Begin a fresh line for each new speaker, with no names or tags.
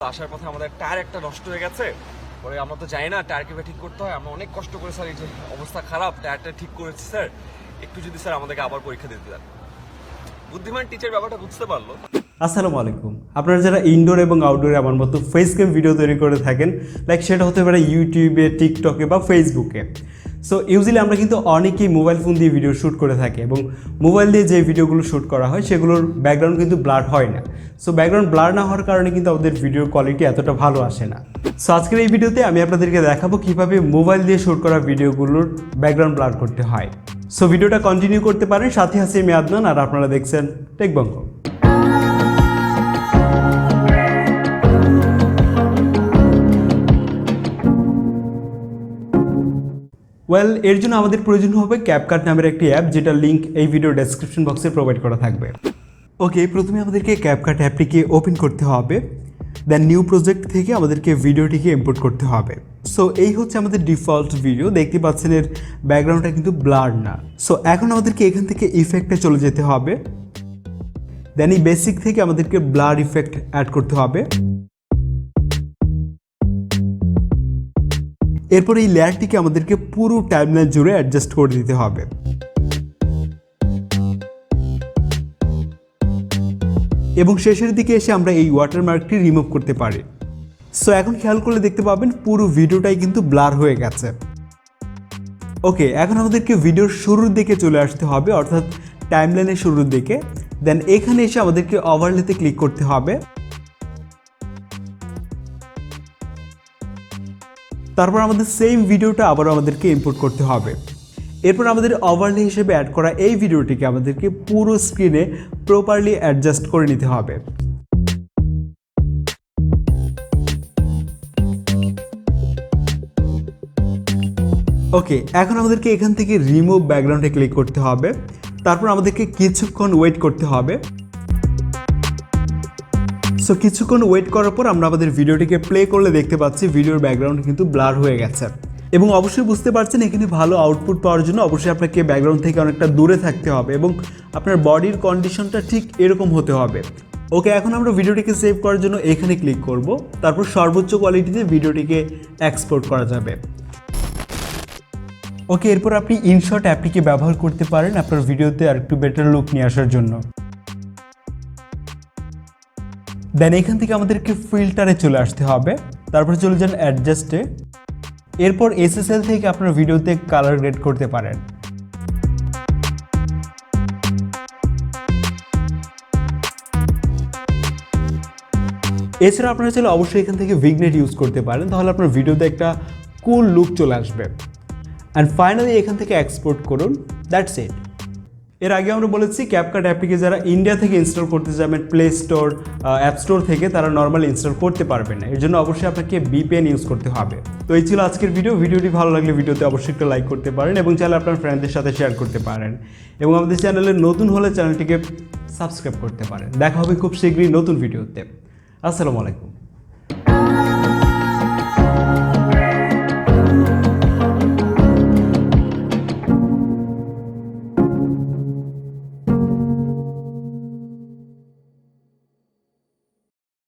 আসার পথে আমাদের টায়ার একটা নষ্ট হয়ে গেছে। পরে আমরা তো জানি না টায়ার কিভাবে ঠিক করতে হয়। আমরা অনেক কষ্ট করে স্যার, এই যে অবস্থা খারাপ, টায়ারটা ঠিক করেছি স্যার, একটু যদি স্যার আমাদেরকে আবার পরীক্ষা দিতে দেন। বুদ্ধিমান টিচার ব্যাপারটা বুঝতে পারলো।
আসসালামু আলাইকুম। আপনারা যারা ইনডোর এবং আউটডোরে আমার মতো ফেস ক্যাম ভিডিও তৈরি করে থাকেন, লাইক সেটা হতে পারে ইউটিউবে, টিকটকে বা ফেসবুকে। সো ইউজুয়ালি আমরা কিন্তু অনেকেই মোবাইল ফোন দিয়ে ভিডিও শ্যুট করে থাকি এবং মোবাইল দিয়ে যে ভিডিওগুলো শ্যুট করা হয় সেগুলোর ব্যাকগ্রাউন্ড কিন্তু ব্লার হয় না। সো ব্যাকগ্রাউন্ড ব্লার না হওয়ার কারণে কিন্তু আমাদের ভিডিওর কোয়ালিটি এতটা ভালো আসে না। সো আজকের এই ভিডিওতে আমি আপনাদেরকে দেখাবো কীভাবে মোবাইল দিয়ে শ্যুট করা ভিডিওগুলোর ব্যাকগ্রাউন্ড ব্লার করতে হয়। সো ভিডিওটা কন্টিনিউ করতে পারেন, সাথে আছি আমি আদনান আর আপনারা দেখছেন টেক বঙ্গো। ওয়েল, এর জন্য আমাদের প্রয়োজন হবে ক্যাপকাট নামের একটি অ্যাপ, যেটার লিঙ্ক এই ভিডিও ডেসক্রিপশন বক্সে প্রোভাইড করা থাকবে। ওকে, প্রথমে আমাদেরকে ক্যাপকাট অ্যাপটিকে ওপেন করতে হবে, দেন নিউ প্রজেক্ট থেকে আমাদেরকে ভিডিওটিকে ইম্পোর্ট করতে হবে। সো এই হচ্ছে আমাদের ডিফল্ট ভিডিও, দেখতে পাচ্ছেন এর ব্যাকগ্রাউন্ডটা কিন্তু ব্লার না। সো এখন আমাদেরকে এখান থেকে ইফেক্টে চলে যেতে হবে, দেন এই বেসিক থেকে আমাদেরকে ব্লার ইফেক্ট অ্যাড করতে হবে। এরপর এই লেয়ারটিকে আমাদেরকে পুরো টাইমলাইন জুড়ে অ্যাডজাস্ট করে দিতে হবে। এবং শেষের দিকে এসে আমরা এই ওয়াটারমার্কটি রিমুভ করতে পারি। সো এখন খেয়াল করলে দেখতে পাবেন পুরো ভিডিওটাই কিন্তু ব্লার হয়ে গেছে। ওকে, এখন আমাদেরকে ভিডিওর শুরুর দিকে চলে আসতে হবে, অর্থাৎ টাইমলাইনের শুরুর দিকে। দেন এখানে এসে আমাদেরকে ওভারলেতে ক্লিক করতে হবে। তারপর আমাদের সেম ভিডিওটা আবারও আমাদেরকে ইম্পোর্ট করতে হবে। এরপর আমাদের ওভারলে হিসেবে অ্যাড করা এই ভিডিওটিকে আমাদেরকে পুরো স্ক্রিনে প্রপারলি অ্যাডজাস্ট করে নিতে হবে। ওকে, এখন আমাদেরকে এখান থেকে রিমুভ ব্যাকগ্রাউন্ডে ক্লিক করতে হবে। তারপর আমাদেরকে কিছুক্ষণ ওয়েট করতে হবে। সো কিছুক্ষণ ওয়েট করার পর আমরা আমাদের ভিডিওটিকে প্লে করলে দেখতে পাচ্ছি ভিডিওর ব্যাকগ্রাউন্ড কিন্তু ব্লার হয়ে গেছে। এবং অবশ্যই বুঝতে পারছেন এখানে ভালো আউটপুট পাওয়ার জন্য অবশ্যই আপনাকে ব্যাকগ্রাউন্ড থেকে অনেকটা দূরে থাকতে হবে এবং আপনার বডির কন্ডিশনটা ঠিক এরকম হতে হবে। ওকে, এখন আমরা ভিডিওটিকে সেভ করার জন্য এখানে ক্লিক করব। তারপর সর্বোচ্চ কোয়ালিটিতে ভিডিওটিকে এক্সপোর্ট করা যাবে। ওকে, এরপর আপনি ইনশট অ্যাপটিকে ব্যবহার করতে পারেন আপনার ভিডিওতে আর একটু বেটার লুক নিয়ে আসার জন্য। দেন এখান থেকে আমাদেরকে ফিল্টারে চলে আসতে হবে, তারপরে চলে যান অ্যাডজাস্টে। এরপর এসএসএল থেকে আপনার ভিডিওতে কালার গ্রেড করতে পারেন। এছাড়া আপনারা চাইলে অবশ্যই এখান থেকে ভিগনেট ইউজ করতে পারেন, তাহলে আপনার ভিডিওতে একটা কুল লুক চলে আসবে। অ্যান্ড ফাইনালি এখান থেকে এক্সপোর্ট করুন, দ্যাটস ইট। এর আগে আমরা বলেছি ক্যাপকাট অ্যাপটিকে যারা ইন্ডিয়া থেকে ইনস্টল করতে যাবেন প্লে স্টোর, অ্যাপ স্টোর থেকে, তারা নর্মালি ইনস্টল করতে পারবেন না। এর জন্য অবশ্যই আপনাকে VPN ইউজ করতে হবে। তো এই ছিল আজকের ভিডিওটি ভালো লাগলে ভিডিওতে অবশ্যই একটা লাইক করতে পারেন এবং চাইলে আপনার ফ্রেন্ডদের সাথে শেয়ার করতে পারেন এবং আমাদের চ্যানেলে নতুন হলে চ্যানেলটিকে সাবস্ক্রাইব করতে পারেন। দেখা হবে খুব শীঘ্রই নতুন ভিডিওতে। আসসালামু আলাইকুম।